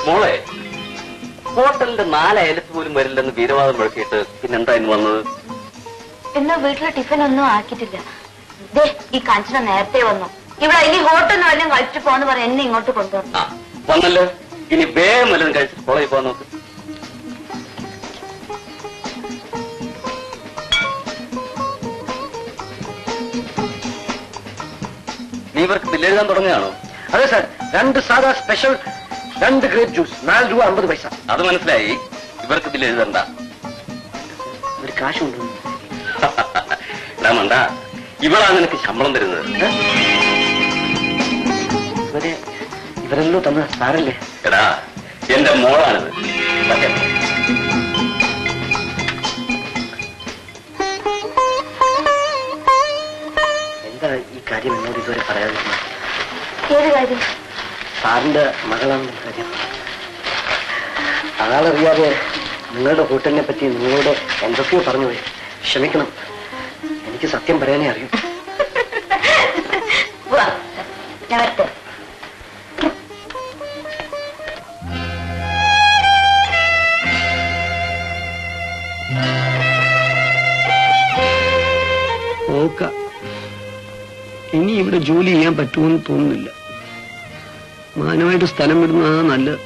മോളെ, ഹോട്ടലിന്റെ 4 അയലത്ത് പോലും വരില്ലെന്ന് വീരവാദം മുഴക്കിയിട്ട് പിന്നെന്താ ഇന്ന് വന്നത്? എന്നാ വീട്ടിലെ ടിഫിൻ ഒന്നും ആക്കിയിട്ടില്ല. ഈ കാഞ്ചന നേരത്തെ വന്നു. ഇവിടെ ഇനി ഹോട്ടലിന് വല്ലതും കഴിച്ചിട്ട് പോന്ന് പറയാൻ എന്നെ ഇങ്ങോട്ട് കൊണ്ടുവന്നു. വന്നല്ലോ, ഇനി വേഗം വല്ലതും കഴിച്ചിട്ട് കോളേജിൽ പോകാൻ നോക്ക്. നീ ഇവർക്ക് ബില്ലെഴുതാൻ തുടങ്ങുകയാണോ? അതെ സാർ, 2 സാധാ സ്പെഷ്യൽ, 2 ഗ്രേപ്പ് ജ്യൂസ്, 4 രൂപ 50 പൈസ. അത് മനസ്സിലായി. ഇവർക്ക് ബില്ലെഴുതണ്ട. ഒരു കാശ് കൊണ്ടുവന്നു. മണ്ട, ഇവളാണ് നിനക്ക് ശമ്പളം തരുന്നത്. ഇവരെല്ലോ തന്ന സാറല്ലേ? എടാ, എന്റെ മോളാണിത്. എന്താ ഈ കാര്യം എന്നോട് ഇതുവരെ പറയാതിരുന്നത്? ഏത് കാര്യം? സാറിന്റെ മകളാണെന്ന കാര്യം. ആളറിയാതെ നിങ്ങളുടെ ഹോട്ടലിനെ പറ്റി നിങ്ങളോട് എന്തൊക്കെയോ പറഞ്ഞു പോയി. ക്ഷമിക്കണം, എനിക്ക് സത്യം പറയാനേ അറിയൂ. ഞാൻ വരട്ടെ. ഇനി ഇവിടെ ജോലി ചെയ്യാൻ പറ്റുമെന്ന് തോന്നുന്നില്ല. മാനമായിട്ട് സ്ഥലം വിടുന്നതാ നല്ലത്.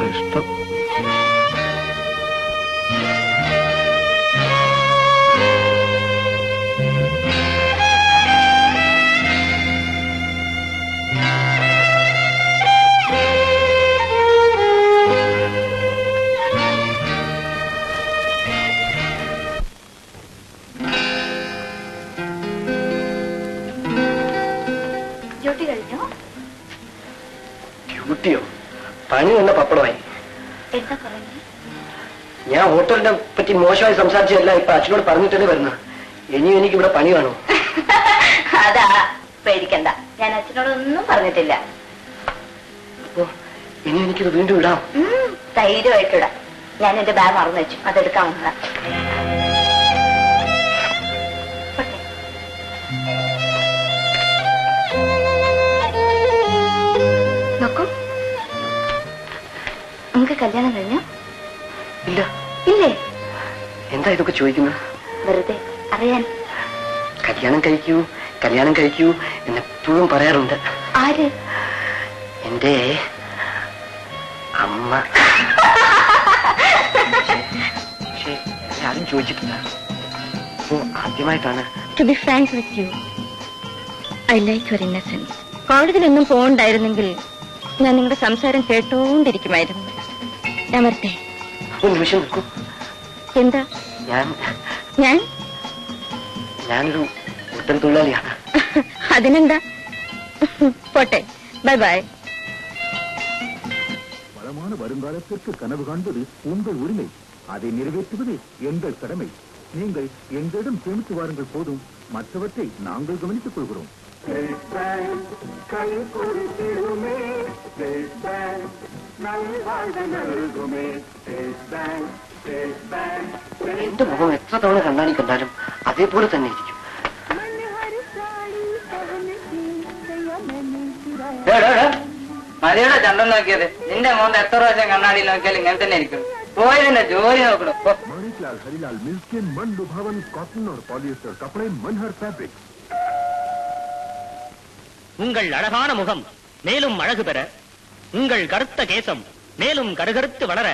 ഇഷ്ടം ഡ്യൂട്ടിയോ? പണി തന്നെ പപ്പടമായി. ഞാൻ ഹോട്ടലിനെ പറ്റി മോശമായി സംസാരിച്ചതല്ല, ഇപ്പൊ അച്ഛനോട് പറഞ്ഞിട്ടല്ലേ വരുന്ന. ഇനിയും എനിക്ക് ഇവിടെ പണി കാണും. അതാ, പേടിക്കണ്ട, ഞാൻ അച്ഛനോടൊന്നും പറഞ്ഞിട്ടില്ല. അപ്പോ ഇനി എനിക്കിത് വീണ്ടും ഇടാം? ധൈര്യമായിട്ടിടാം. ഞാൻ എന്റെ ബാഗ് മറന്നു വെച്ചു, അതെടുക്കാൻ വന്നതാ. നോക്കൂ, നമുക്ക് കല്യാണം കഴിഞ്ഞോ? ഇല്ല. ഇല്ലേ? എന്താ ഇതൊക്കെ ചോദിക്കുന്നത്? വെറുതെ അറിയാൻ. കല്യാണം കഴിക്കൂ, കല്യാണം കഴിക്കൂ എന്നെപ്പോഴും പറയാറുണ്ട്. ആര്? എന്റെ അമ്മ. പക്ഷേ ആരും ചോദിച്ചിട്ടില്ല. അപ്പോ ആദ്യമായിട്ടാണ്. To be frank with you, I like your innocence. കോളേജിലൊന്നും പോകണ്ടായിരുന്നെങ്കിൽ ഞാൻ നിങ്ങളുടെ സംസാരം കേട്ടോണ്ടിരിക്കുമായിരുന്നു. ഞാൻ വരട്ടെ. ഒരു നിമിഷം നിൽക്കൂ. എന്താ? ഞാനൊരു ഹോട്ടൽ തൊഴിലാളിയാണ്. അതിനെന്താ? പോട്ടെ, ബൈ ബൈ. வளமான வருங்காலத்திற்கு கனவு காண்பது உங்கள் உரிமை. அதை நிறைவேற்றுவது எங்கள் கடமை. நீங்கள் எங்களிடம் சேமித்து வாருங்கள் போதும், மற்றவற்றை நாங்கள் கவனித்துக் கொள்கிறோம். എന്റെ മുഖം എത്ര തവണ കണ്ണാടി കണ്ടാലും അതേപോലെ തന്നെ ഇരിക്കും. മതിയുടെ ചന്തം നോക്കിയത്. നിന്റെ മോന്ത് എത്ര പ്രാവശ്യം കണ്ണാടി നോക്കിയാലും ഇങ്ങനെ തന്നെ ഇരിക്കും. പോയി നിന്റെ ജോലി നോക്കണം. मणिलाल हरिलाल मिल्किन मन लुभावन कॉटन और पॉलिएस्टर कपड़े मनहर फैब्रिक. உங்கள் அழகான முகம் மேலும் அழகு பெற, உங்கள் கருத்த கேசம் மேலும் கருகருத்து வளர,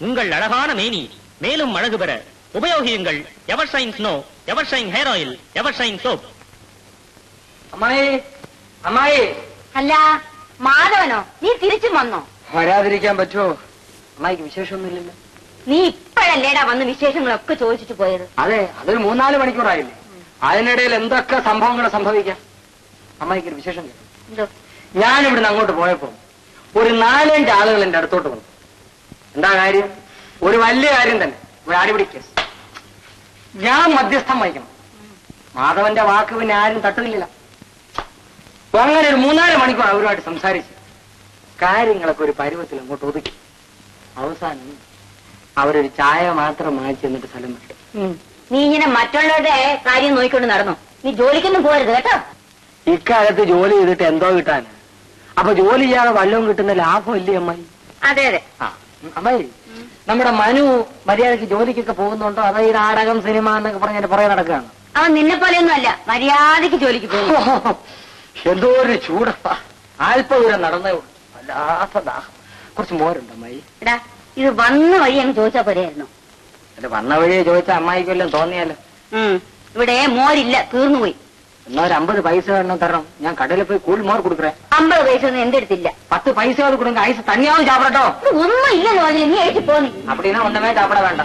உங்கள் அழகான மேனி மேலும் அழகு பெற ഉപയോഗിയുங்கள் Evershine snow, Evershine hair oil, Evershine soap. അമ്മായി, അമ്മായി. അല്ല, മാധവനോ? നീ തിരിച്ചു വന്നോ? വരാതിരിക്കാൻ പറ്റുമോ? അമ്മായിക്ക് വിശേഷമൊന്നുമില്ലല്ലോ. നീ ഇപ്പോഴല്ലേടാ വന്ന് വിശേഷങ്ങളൊക്കെ ചോദിച്ചിട്ട് പോയത്? അതെ, അതൊരു 3-4 മണിക്കൂറായില്ലേ. അതിനിടയിൽ എന്തൊക്കെ സംഭവങ്ങൾ സംഭവിക്കാം. അമ്മായിക്കൊരു വിശേഷം കേട്ടോ. ഞാനിവിടുന്ന് അങ്ങോട്ട് പോയപ്പോ ഒരു 4-5 ആളുകൾ എന്റെ അടുത്തോട്ട് വന്നു. എന്താ കാര്യം? ഒരു വലിയ കാര്യം തന്നെ, ഒരു അടിപിടി കേസ്. ഞാൻ മധ്യസ്ഥം വഹിക്കണം. മാധവന്റെ വാക്ക് പിന്നെ ആരും തട്ടുന്നില്ല. അങ്ങനെ ഒരു 3-4 മണിക്കൂർ അവരുമായിട്ട് സംസാരിച്ച് കാര്യങ്ങളൊക്കെ ഒരു പരുവത്തിൽ അങ്ങോട്ട് ഒതുക്കി. അവസാനം അവരൊരു ചായ മാത്രം വാങ്ങിച്ചു എന്നിട്ട് സ്ഥലം വിട്ടു. നീ ഇങ്ങനെ മറ്റുള്ളവരുടെ കാര്യം നോക്കിക്കൊണ്ട് നടന്നു. നീ ജോലിക്കൊന്നും പോരുത് കേട്ടോ. ഇക്കാലത്ത് ജോലി ചെയ്തിട്ട് എന്തോ കിട്ടാൻ? അപ്പൊ ജോലി ചെയ്യാതെ വല്ലതും കിട്ടുന്ന ലാഭമില്ലേ അമ്മായി? അതെ അതെ. ആ അമ്മായി, നമ്മുടെ മനു മര്യാദക്ക് ജോലിക്കൊക്കെ പോകുന്നുണ്ടോ? അതോ ഈ നാടകം സിനിമ എന്നൊക്കെ പറഞ്ഞ പുറകെ നടക്കുകയാണ്? അവൻ നിന്നെ പോലെയൊന്നും അല്ല, മര്യാദക്ക് ജോലിക്ക് പോകും. എന്തോ ഒരു ചൂടപ്പാ. ആൽപ്പദൂരം നടന്നേ ഉള്ളൂ. വല്ലാത്ത ദാഹം. കുറച്ച് മോരുണ്ട് അമ്മായി? എടാ, ഇത് വന്ന വഴി അങ്ങ് ചോദിച്ചാ പോരായിരുന്നു. അല്ല, വന്ന വഴിയെ ചോദിച്ചാൽ അമ്മായിക്ക് വല്ലതും തോന്നിയാലോ? ഇവിടെ മോരില്ല, തീർന്നുപോയി. എന്നാ ഒരു 50 പൈസ വേണം തരണം. ഞാൻ കടയിൽ പോയി കൂൾ മോർ കൊടുക്കറേ. 50 പൈസ ഒന്നും എന്റെ അടുത്തില്ല. 10 പൈസ കൊടുക്കണമെങ്കിൽ ഐസ് തന്നെയാവും ചാപ്പിടട്ടോ. ഒന്നും ഇല്ലെന്ന് പറഞ്ഞില്ല, നീ എഴുതി പോന്നി. അപ്പടിനാ ഒന്നമേ ചാപ്പിട വേണ്ട.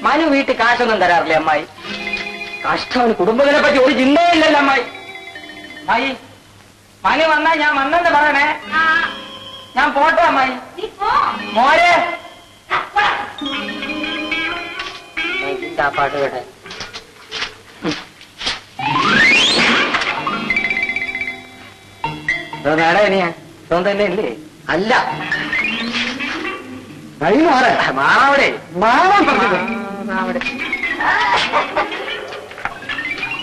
മനു വീട്ടിൽ കാശൊന്നും തരാറില്ലേ അമ്മായി? കഷ്ടമാണ്, കുടുംബത്തിനെ പറ്റി ഒരു ചിന്തയില്ലല്ലോ അമ്മായി. അമ്മായി, മനു വന്നാ ഞാൻ വന്നെന്ന് പറയണേ. ഞാൻ പോട്ടെ അമ്മായി. മോരെ പാട്ട് കേട്ടെ. നേടാ ഇനിയാ തന്നെ ഇല്ലേ? അല്ല, വഴി മാറ മാറാവിടെ മാറാവിടെ.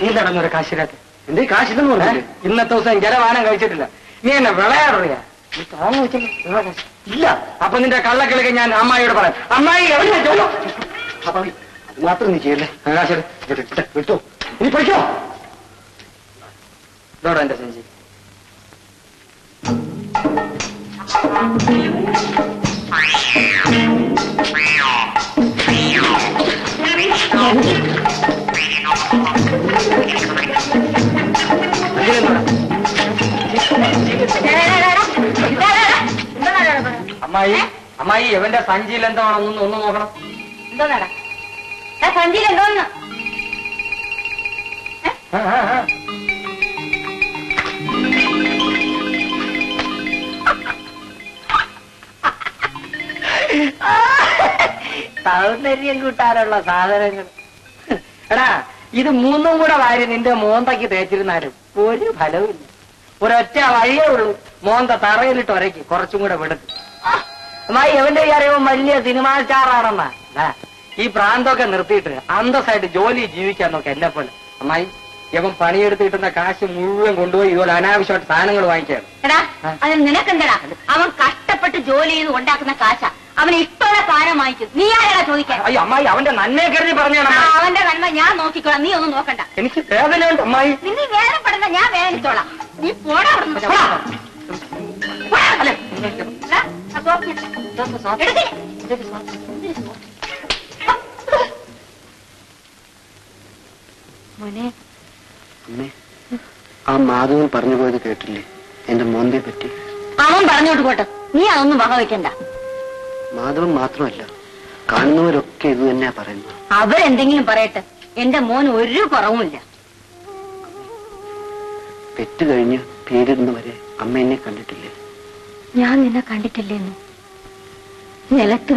നീ നടന്നൊരു കാശിനകത്ത് എന്തേ കാശില്ലെന്ന് പറഞ്ഞു? ഇന്നത്തെ ദിവസം ജലവാനം കഴിച്ചിട്ടില്ല. നീ എന്നെ വിളയാറിയ ഇല്ല. അപ്പൊ നിന്റെ കള്ളക്കിളക്ക് ഞാൻ അമ്മായിയോട് പറയാം. അമ്മായി അത് മാത്രം നീ ചെയ്യല്ലേ. വിട്ടോ, നീ പഠിക്കോ? ഇതോടെ എന്റെ സഞ്ചി. അമ്മായി, അമ്മായി എവന്റെ സഞ്ചിയിൽ എന്താണെന്നൊന്ന് ഒന്ന് നോക്കണം. എന്തോന്നാടാ സഞ്ചിയിൽ എന്തോന്ന്? സൗന്ദര്യം കൂട്ടാനുള്ള സാധനങ്ങൾ. എടാ, ഇത് 3ഉം കൂടെ വാരി നിന്റെ മോന്തയ്ക്ക് തേച്ചിരുന്നാലും ഒരു ഫലവുമില്ല. ഒരൊറ്റ വഴിയേ ഉള്ളൂ, മോന്ത തറയിലിട്ട് ഒരയ്ക്ക് കുറച്ചും കൂടെ വിടുത്ത്. അമ്മായി എവന്റെ അറിയുമ്പോൾ വലിയ സിനിമാ സ്റ്റാറാണെന്നാ. ഈ പ്രാന്തൊക്കെ നിർത്തിയിട്ട് അന്തസ്സായിട്ട് ജോലി ജീവിക്കാൻ നോക്ക എന്നെ പോലെ. അമ്മായി, ഇവൻ പണിയെടുത്ത് കിട്ടുന്ന കാശ് മുഴുവൻ കൊണ്ടുപോയി ഇതുപോലെ അനാവശ്യമായിട്ട് സാധനങ്ങൾ വാങ്ങിക്കാണ്. എടാ, അത് നിനക്കെന്തടാ? അവൻ കഷ്ടപ്പെട്ട് ജോലി ചെയ്ത് ഉണ്ടാക്കുന്ന കാശ അവന് ഇഷ്ടമുള്ള സാധനം വാങ്ങിക്കും. നീ ആരാ ചോദിക്കാൻ? അയ്യോ അമ്മായി, അവന്റെ നന്മയെ കരുതി പറഞ്ഞാണ്. അവന്റെ നന്മ ഞാൻ നോക്കിക്കോളാം, നീ ഒന്നും നോക്കണ്ട. എനിക്ക് വേദനയുണ്ട് അമ്മായി. നീ വേദനപ്പെടണ്ട, ഞാൻ വേദനിച്ചോളാം. നീ പോടാ അവിടുന്ന്. മോനെ, ആ മാധവൻ പറഞ്ഞു പോയത് കേട്ടില്ലേ എന്റെ മോന്തയെ പറ്റി? അവൻ പറഞ്ഞോട്ട് പോട്ടെ, നീ അതൊന്നും വക വെക്കണ്ട. മാധവൻ മാത്രമല്ല, കാണുന്നവരൊക്കെ ഇത് തന്നെയാ പറയുന്നത്. അവരെന്തെങ്കിലും പറയട്ടെ, എന്റെ മോൻ ഒരു കുറവുമില്ല. പെറ്റ് കഴിഞ്ഞ് പേരിടുന്നവരെ അമ്മ എന്നെ കണ്ടിട്ടില്ലേ? ഞാൻ നിന്നെ കണ്ടിട്ടില്ലേന്നു. നിലത്ത്